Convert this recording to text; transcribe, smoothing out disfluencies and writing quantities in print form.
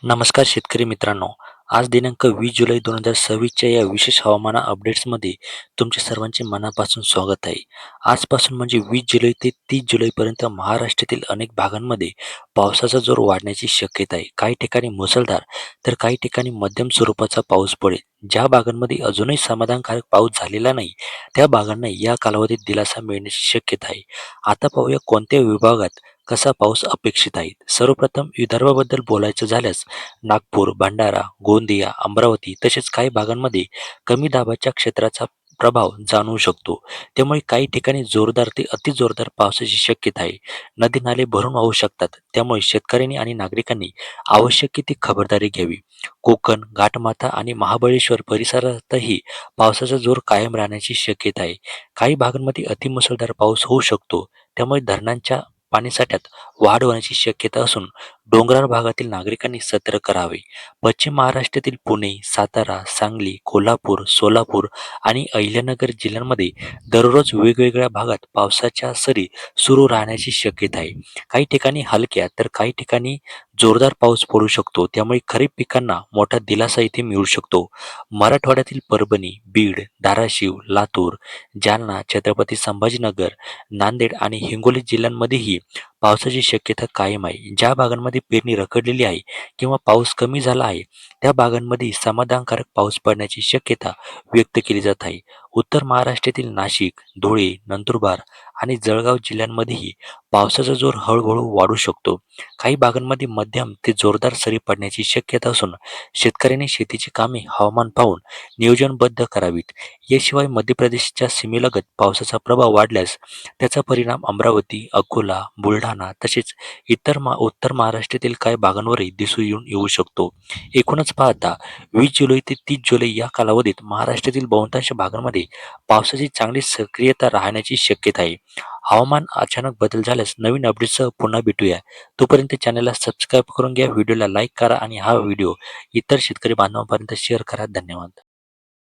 नमस्कार शेतकरी मित्रांनो. आज दिनांक 20 जुलै 2026च्या या विशेष हवामान अपडेट्समध्ये तुमचे सर्वांचे मनापासून स्वागत आहे. आजपासून म्हणजे 20 जुलै ते 30 जुलैपर्यंत महाराष्ट्रातील अनेक भागांमध्ये पावसाचा जोर वाढण्याची शक्यता आहे. काही ठिकाणी मुसळधार तर काही ठिकाणी मध्यम स्वरूपाचा पाऊस पडेल. ज्या भागांमध्ये अजूनही समाधानकारक पाऊस झालेला नाही, त्या भागांना या कालावधीत दिलासा मिळण्याची शक्यता आहे. आता पाहूया कोणत्या विभागात कसा पाऊस अपेक्षित आहे. सर्वप्रथम विदर्भाबद्दल बोलायचं झाल्यास नागपूर, भंडारा, गोंदिया, अमरावती तसेच काही भागांमध्ये कमी दाबाच्या क्षेत्राचा प्रभाव जाणवू शकतो. त्यामुळे काही ठिकाणी जोरदार ते अतिजोरदार पावसाची शक्यता आहे. नदी नाले भरून वाहू शकतात. त्यामुळे शेतकऱ्यांनी आणि नागरिकांनी आवश्यक ती खबरदारी घ्यावी. कोकण, घाटमाथा आणि महाबळेश्वर परिसरातही पावसाचा जोर कायम राहण्याची शक्यता आहे. काही भागांमध्ये अतिमुसळधार पाऊस होऊ शकतो. त्यामुळे धरणांच्या पाणीसाठ्यात वाढ होण्याची शक्यता असून डोंगराळ भागातील नागरिकांनी सतर्क राहावे. पश्चिम महाराष्ट्रातील पुणे, सातारा, सांगली, कोल्हापूर, सोलापूर आणि अहिल्यानगर जिल्ह्यांमध्ये दररोज वेगवेगळ्या भागात पावसाच्या सरी सुरू राहण्याची शक्यता आहे. काही ठिकाणी हलक्या तर काही ठिकाणी जोरदार पाऊस पडू शकतो. त्यामुळे खरीप पिकांना मोठा दिलासा इथे मिळू शकतो. मराठवाड्यातील परभणी, बीड, धाराशिव, लातूर, जालना, छत्रपती संभाजीनगर, नांदेड आणि हिंगोली जिल्ह्यांमध्येही पावसाची शक्यता कायम आहे. ज्या भागांमध्ये पेरणी रखडलेली आहे किंवा पाऊस कमी झाला आहे, त्या भागांमध्ये समाधानकारक पाऊस पडण्याची शक्यता व्यक्त केली जात आहे. उत्तर महाराष्ट्रातील नाशिक, धुळे, नंदुरबार आणि जळगाव जिल्ह्यांमध्येही पावसाचा जोर हळूहळू वाढू शकतो. काही भागांमध्ये मध्यम ते जोरदार सरी पडण्याची शक्यता असून शेतकऱ्यांनी शेतीची कामे हवामान पाहून नियोजनबद्ध करावीत. याशिवाय मध्य प्रदेशच्या सीमेलगत पावसाचा प्रभाव वाढल्यास त्याचा परिणाम अमरावती, अकोला, बुलढाणा तसेच उत्तर महाराष्ट्रातील काही भागांवरही दिसून येऊ शकतो. एकूणच पाहता 20 जुलै ते 30 जुलै या कालावधीत महाराष्ट्रातील बहुतांश भागांमध्ये पावसाची चांगली सक्रियता राहण्याची शक्यता आहे. हवामान अचानक बदल झाल्यास नवीन अपडेटसह पुन्हा भेटूया. तोपर्यंत चॅनलला सबस्क्राईब करून घ्या, व्हिडिओला लाईक करा आणि हा व्हिडिओ इतर शेतकरी बांधवांपर्यंत शेअर करा. धन्यवाद.